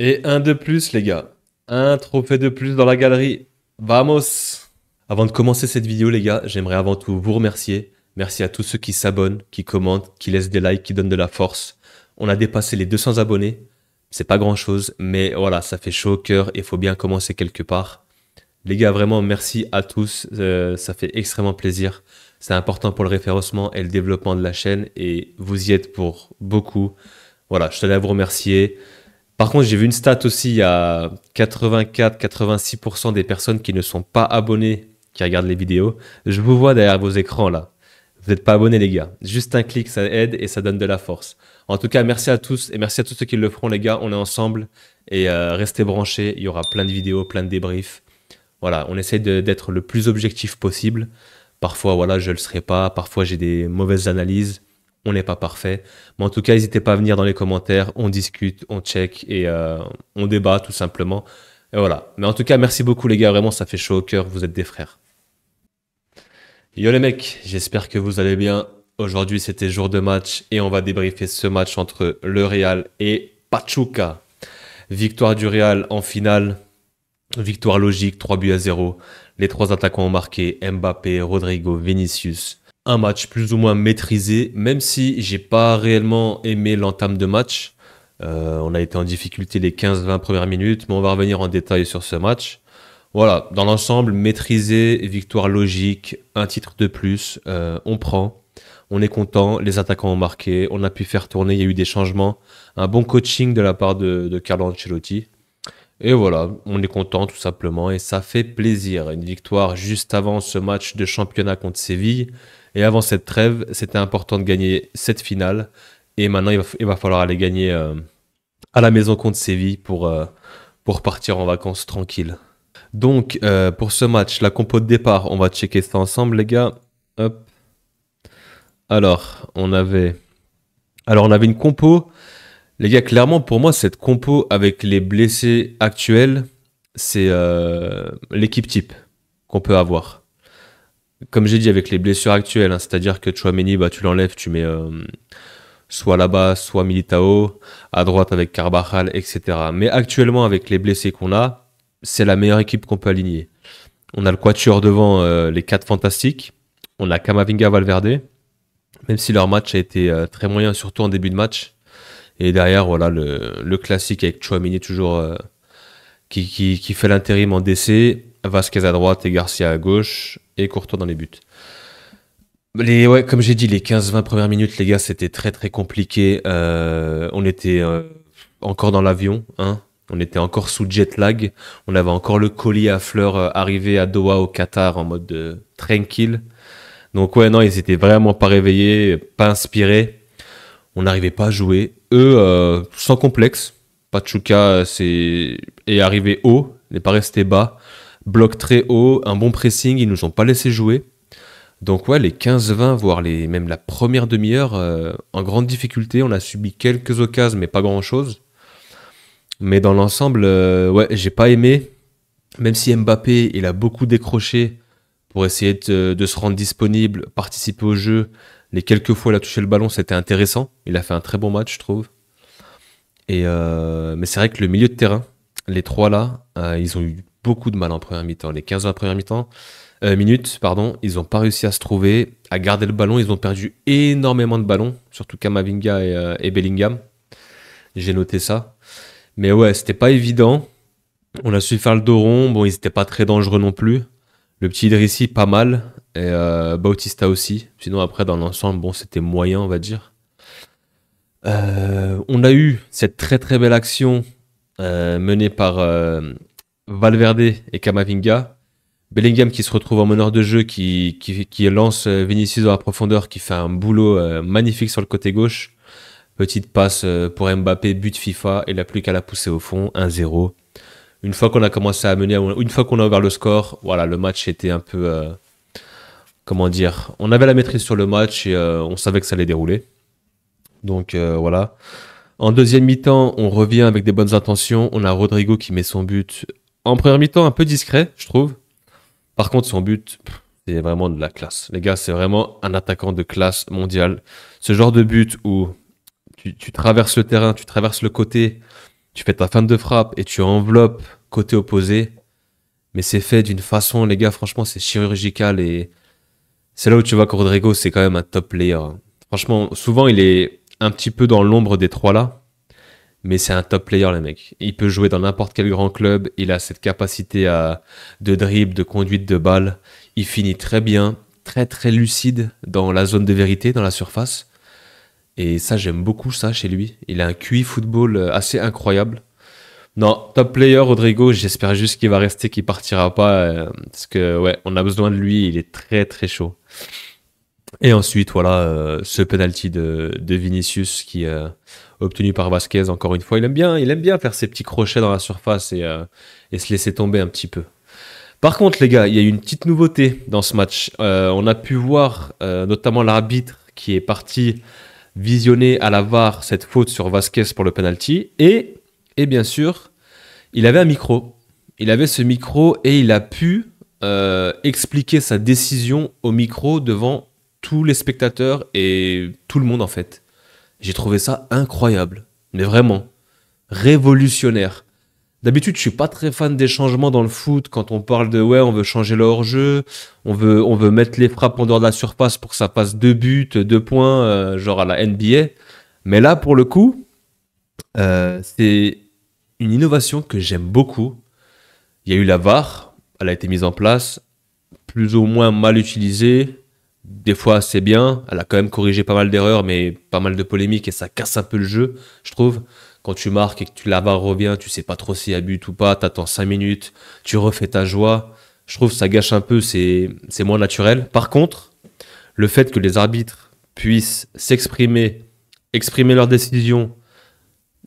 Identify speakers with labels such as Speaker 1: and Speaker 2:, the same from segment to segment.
Speaker 1: Et un de plus, les gars. Un trophée de plus dans la galerie. Vamos! Avant de commencer cette vidéo, les gars, j'aimerais avant tout vous remercier. Merci à tous ceux qui s'abonnent, qui commentent, qui laissent des likes, qui donnent de la force. On a dépassé les 200 abonnés. C'est pas grand chose, mais voilà, ça fait chaud au cœur et il faut bien commencer quelque part. Les gars, vraiment, merci à tous. Ça fait extrêmement plaisir. C'est important pour le référencement et le développement de la chaîne et vous y êtes pour beaucoup. Voilà, je tenais à vous remercier. Par contre, j'ai vu une stat aussi, il y a 84-86% des personnes qui ne sont pas abonnées, qui regardent les vidéos. Je vous vois derrière vos écrans là. Vous n'êtes pas abonnés les gars. Juste un clic, ça aide et ça donne de la force. En tout cas, merci à tous et merci à tous ceux qui le feront les gars. On est ensemble et restez branchés. Il y aura plein de vidéos, plein de débriefs. Voilà, on essaie d'être le plus objectif possible. Parfois, voilà, je le serai pas. Parfois, j'ai des mauvaises analyses. On n'est pas parfait. Mais en tout cas, n'hésitez pas à venir dans les commentaires. On discute, on check et on débat tout simplement. Et voilà. Mais en tout cas, merci beaucoup les gars. Vraiment, ça fait chaud au cœur. Vous êtes des frères. Yo les mecs, j'espère que vous allez bien. Aujourd'hui, c'était jour de match et on va débriefer ce match entre le Real et Pachuca. Victoire du Real en finale. Victoire logique, 3 buts à 0. Les trois attaquants ont marqué, Mbappé, Rodrigo, Vinicius. Un match plus ou moins maîtrisé, même si j'ai pas réellement aimé l'entame de match. On a été en difficulté les 15-20 premières minutes, mais on va revenir en détail sur ce match. Voilà, dans l'ensemble, maîtrisé, victoire logique, un titre de plus, on prend. On est content, les attaquants ont marqué, on a pu faire tourner, il y a eu des changements. Un bon coaching de la part de Carlo Ancelotti. Et voilà, on est content tout simplement et ça fait plaisir. Une victoire juste avant ce match de championnat contre Séville. Et avant cette trêve, c'était important de gagner cette finale. Et maintenant, il va falloir aller gagner à la maison contre Séville pour partir en vacances tranquille. Donc, pour ce match, la compo de départ, on va checker ça ensemble, les gars. Hop. Alors, on avait une compo. Les gars, clairement, pour moi, cette compo avec les blessés actuels, c'est l'équipe type qu'on peut avoir. Comme j'ai dit, avec les blessures actuelles, hein, c'est-à-dire que Tchouaméni, bah, tu l'enlèves, tu mets soit là-bas, soit Militao, à droite avec Carvajal, etc. Mais actuellement, avec les blessés qu'on a, c'est la meilleure équipe qu'on peut aligner. On a le quatuor devant les quatre fantastiques. On a Camavinga, Valverde, même si leur match a été très moyen, surtout en début de match. Et derrière, voilà, le classique avec Tchouaméni toujours qui fait l'intérim en DC, Vasquez à droite et Garcia à gauche, et Courtois dans les buts. Ouais, comme j'ai dit, les 15-20 premières minutes, les gars, c'était très très compliqué. On était encore dans l'avion, hein. On était encore sous jet lag. On avait encore le colis à fleurs arrivé à Doha au Qatar en mode tranquille. Donc ouais, non, ils étaient vraiment pas réveillés, pas inspirés. On n'arrivait pas à jouer. Eux, sans complexe. Pachuca est arrivé haut, n'est pas resté bas. Bloc très haut, un bon pressing, ils nous ont pas laissé jouer. Donc ouais, les 15-20, voire même la première demi-heure, en grande difficulté. On a subi quelques occasions, mais pas grand-chose. Mais dans l'ensemble, ouais, j'ai pas aimé. Même si Mbappé, il a beaucoup décroché pour essayer de se rendre disponible, participer au jeu. Les quelques fois où il a touché le ballon, c'était intéressant. Il a fait un très bon match, je trouve. Mais c'est vrai que le milieu de terrain, les trois là, ils ont eu beaucoup de mal en première mi-temps. Les 15 premières minutes, pardon, ils n'ont pas réussi à se trouver, à garder le ballon. Ils ont perdu énormément de ballons, surtout Kamavinga et Bellingham. J'ai noté ça. Mais ouais, c'était pas évident. On a su faire le dos rond. Bon, ils n'étaient pas très dangereux non plus. Le petit Idrissi, pas mal. Et Bautista aussi. Sinon, après, dans l'ensemble, bon, c'était moyen, on va dire. On a eu cette très très belle action menée par Valverde et Camavinga. Bellingham qui se retrouve en meneur de jeu, qui lance Vinicius dans la profondeur, qui fait un boulot magnifique sur le côté gauche. Petite passe pour Mbappé, but FIFA, et il n'a plus qu'à la pousser au fond, 1-0. Une fois qu'on a commencé à mener, une fois qu'on a ouvert le score, voilà, le match était un peu... comment dire, on avait la maîtrise sur le match et on savait que ça allait dérouler. Donc voilà. En deuxième mi-temps, on revient avec des bonnes intentions. On a Rodrigo qui met son but en première mi-temps un peu discret, je trouve. Par contre, son but, c'est vraiment de la classe. Les gars, c'est vraiment un attaquant de classe mondiale. Ce genre de but où tu traverses le terrain, tu traverses le côté tu fais ta feinte de frappe et tu enveloppes côté opposé. Mais c'est fait d'une façon, les gars, franchement, c'est chirurgical et c'est là où tu vois que Rodrigo, c'est quand même un top player. Franchement, souvent, il est un petit peu dans l'ombre des trois là, mais c'est un top player, le mec. Il peut jouer dans n'importe quel grand club. Il a cette capacité de dribble, de conduite de balle. Il finit très bien, très très lucide dans la zone de vérité, dans la surface. Et ça, j'aime beaucoup ça chez lui. Il a un QI football assez incroyable. Non, top player, Rodrigo. J'espère juste qu'il va rester, qu'il partira pas. Parce que, ouais, on a besoin de lui. Il est très très chaud. Et ensuite, voilà, ce penalty de Vinicius qui obtenu par Vasquez, encore une fois. Il aime bien faire ses petits crochets dans la surface et se laisser tomber un petit peu. Par contre, les gars, il y a eu une petite nouveauté dans ce match. On a pu voir notamment l'arbitre qui est parti visionner à la VAR cette faute sur Vasquez pour le penalty. Et bien sûr, il avait un micro. Il avait ce micro et il a pu expliquer sa décision au micro devant tous les spectateurs et tout le monde en fait. J'ai trouvé ça incroyable, mais vraiment révolutionnaire. D'habitude, je suis pas très fan des changements dans le foot quand on parle de ouais, on veut changer le hors-jeu, on veut mettre les frappes en dehors de la surface pour que ça passe 2 buts, 2 points, genre à la NBA. Mais là, pour le coup, c'est une innovation que j'aime beaucoup. Il y a eu la VAR, elle a été mise en place, plus ou moins mal utilisée. Des fois, c'est bien. Elle a quand même corrigé pas mal d'erreurs, mais pas mal de polémiques et ça casse un peu le jeu, je trouve. Quand tu marques et que la VAR revient, tu sais pas trop s'il y a but ou pas, t'attends 5 minutes, tu refais ta joie. Je trouve que ça gâche un peu, c'est moins naturel. Par contre, le fait que les arbitres puissent exprimer leurs décisions,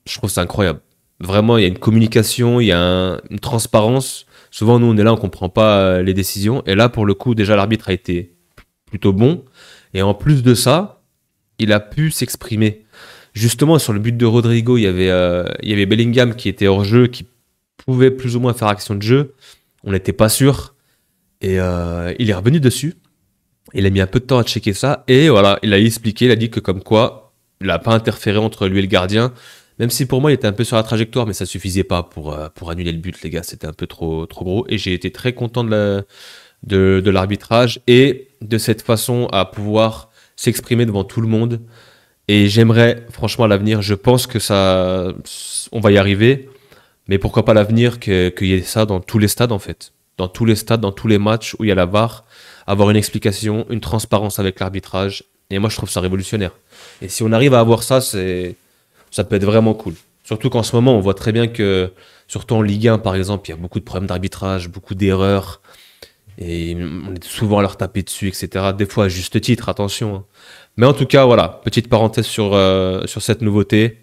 Speaker 1: je trouve ça incroyable. Vraiment, il y a une communication, il y a une transparence. Souvent, nous, on est là, on comprend pas les décisions. Et là, pour le coup, déjà, l'arbitre a été plutôt bon. Et en plus de ça, il a pu s'exprimer. Justement, sur le but de Rodrigo, il y avait Bellingham qui était hors jeu, qui pouvait plus ou moins faire action de jeu. On n'était pas sûr. Et il est revenu dessus. Il a mis un peu de temps à checker ça. Et voilà, il a expliqué, il a dit que comme quoi, il n'a pas interféré entre lui et le gardien. Même si pour moi, il était un peu sur la trajectoire, mais ça suffisait pas pour annuler le but, les gars. C'était un peu trop gros. Et j'ai été très content de l'arbitrage et de cette façon à pouvoir s'exprimer devant tout le monde. Et j'aimerais, franchement, à l'avenir, je pense que ça, on va y arriver. Mais pourquoi pas à l'avenir qu'il y ait ça dans tous les stades, en fait. Dans tous les stades, dans tous les matchs où il y a la VAR, avoir une explication, une transparence avec l'arbitrage. Et moi, je trouve ça révolutionnaire. Et si on arrive à avoir ça, ça peut être vraiment cool. Surtout qu'en ce moment, on voit très bien que, surtout en Ligue 1, par exemple, il y a beaucoup de problèmes d'arbitrage, beaucoup d'erreurs. Et on est souvent à leur taper dessus, etc. Des fois à juste titre, attention. Hein. Mais en tout cas, voilà, petite parenthèse sur cette nouveauté.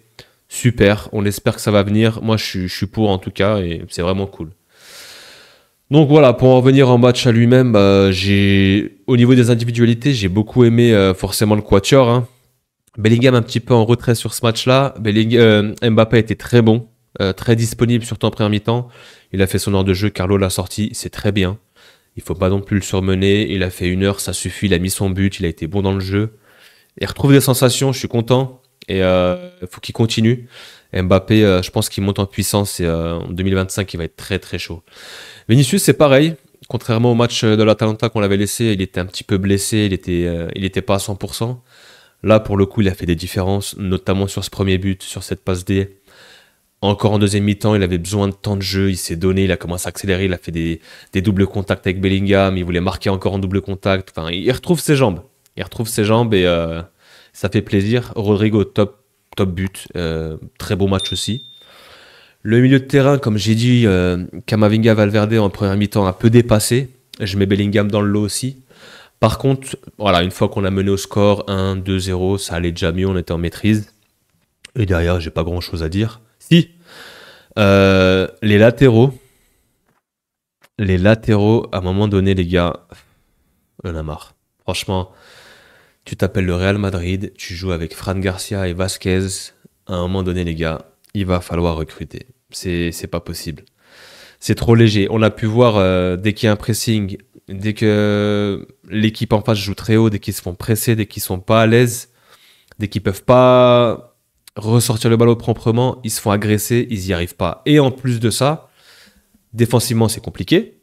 Speaker 1: Super, on espère que ça va venir. Moi, je suis pour en tout cas, et c'est vraiment cool. Donc voilà, pour en revenir en match à lui-même, au niveau des individualités, j'ai beaucoup aimé forcément le quatuor. Hein. Bellingham un petit peu en retrait sur ce match-là. Mbappé était très bon, très disponible, surtout en première mi-temps. Il a fait son heure de jeu, Carlo l'a sorti, c'est très bien. Il faut pas non plus le surmener. Il a fait 1 heure, ça suffit. Il a mis son but, il a été bon dans le jeu. Il retrouve des sensations, je suis content. Et il faut qu'il continue. Mbappé, je pense qu'il monte en puissance et en 2025, il va être très très chaud. Vinicius, c'est pareil. Contrairement au match de l'Atalanta qu'on l'avait laissé, il était un petit peu blessé, il était pas à 100%. Là, pour le coup, il a fait des différences, notamment sur ce premier but, sur cette passe D. Encore en deuxième mi-temps, il avait besoin de temps de jeu, il s'est donné, il a commencé à accélérer, il a fait des doubles contacts avec Bellingham, il voulait marquer encore en double contact. Enfin, il retrouve ses jambes. Il retrouve ses jambes et ça fait plaisir. Rodrigo, top but. Très beau match aussi. Le milieu de terrain, comme j'ai dit, Camavinga, Valverde en première mi-temps un peu dépassé. Je mets Bellingham dans le lot aussi. Par contre, voilà, une fois qu'on a mené au score 1-2-0, ça allait déjà mieux, on était en maîtrise. Et derrière, j'ai pas grand-chose à dire. Si, les latéraux, à un moment donné, les gars, on en a marre. Franchement, tu t'appelles le Real Madrid, tu joues avec Fran Garcia et Vasquez. À un moment donné, les gars, il va falloir recruter. C'est pas possible. C'est trop léger. On a pu voir dès qu'il y a un pressing, dès que l'équipe en face joue très haut, dès qu'ils se font presser, dès qu'ils sont pas à l'aise, dès qu'ils peuvent pas ressortir le ballon proprement, ils se font agresser, ils n'y arrivent pas. Et en plus de ça, défensivement, c'est compliqué.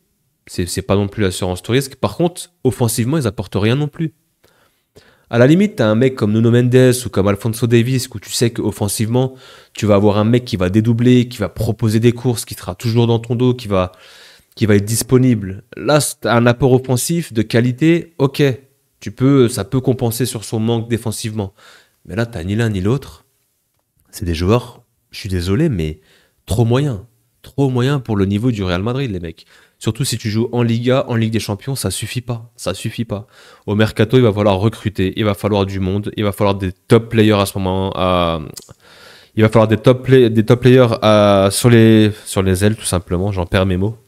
Speaker 1: C'est pas non plus l'assurance tout risque. Par contre, offensivement, ils apportent rien non plus. À la limite, tu as un mec comme Nuno Mendes ou comme Alphonso Davies, où tu sais qu'offensivement, tu vas avoir un mec qui va dédoubler, qui va proposer des courses, qui sera toujours dans ton dos, qui va être disponible. Là, c'est un apport offensif de qualité, ok, ça peut compenser sur son manque défensivement. Mais là, t'as ni l'un ni l'autre. C'est des joueurs, je suis désolé, mais trop moyens. Trop moyens pour le niveau du Real Madrid, les mecs. Surtout si tu joues en Liga, en Ligue des Champions, ça suffit pas. Ça suffit pas. Au mercato, il va falloir recruter, il va falloir du monde, il va falloir des top players à ce moment. Il va falloir des top players sur les ailes, tout simplement. J'en perds mes mots.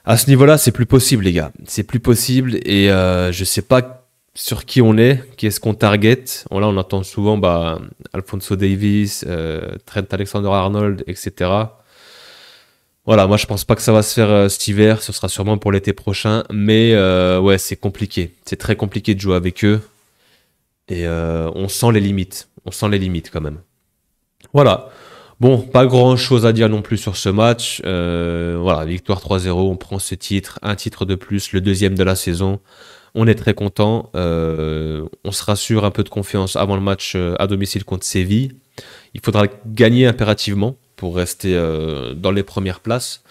Speaker 1: À ce niveau-là, c'est plus possible, les gars. C'est plus possible et je sais pas sur qui on est, qui est-ce qu'on target. Là, on entend souvent Alphonso Davies, Trent Alexander-Arnold, etc. Voilà, moi je pense pas que ça va se faire cet hiver, ce sera sûrement pour l'été prochain, mais ouais, c'est compliqué. C'est très compliqué de jouer avec eux et on sent les limites. On sent les limites quand même. Voilà. Bon, pas grand chose à dire non plus sur ce match. Voilà, victoire 3-0, on prend ce titre, un titre de plus, le deuxième de la saison. On est très content. On se rassure un peu de confiance avant le match à domicile contre Séville. Il faudra gagner impérativement pour rester dans les premières places.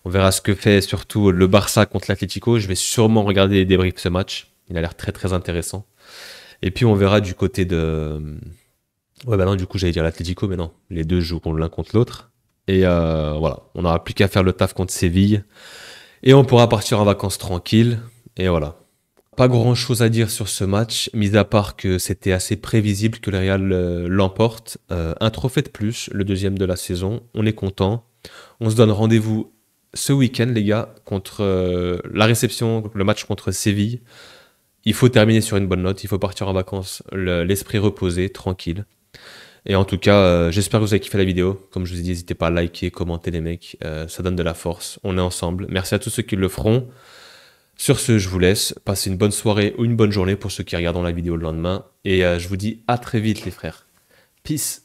Speaker 1: On verra ce que fait surtout le Barça contre l'Atlético. Je vais sûrement regarder les débriefs de ce match. Il a l'air très très intéressant. Et puis on verra du côté de... Ouais, bah non, du coup, j'allais dire l'Atlético, mais non. Les deux jouent l'un contre l'autre. Et voilà, on n'aura plus qu'à faire le taf contre Séville. Et on pourra partir en vacances tranquille. Et voilà. Pas grand-chose à dire sur ce match, mis à part que c'était assez prévisible que le Real l'emporte. Un trophée de plus, le deuxième de la saison. On est content. On se donne rendez-vous ce week-end, les gars, contre la réception, le match contre Séville. Il faut terminer sur une bonne note. Il faut partir en vacances, l'esprit reposé, tranquille. Et en tout cas, j'espère que vous avez kiffé la vidéo. Comme je vous ai dit, n'hésitez pas à liker, commenter les mecs. Ça donne de la force. On est ensemble. Merci à tous ceux qui le feront. Sur ce, je vous laisse. Passez une bonne soirée ou une bonne journée pour ceux qui regarderont la vidéo le lendemain. Et je vous dis à très vite les frères. Peace.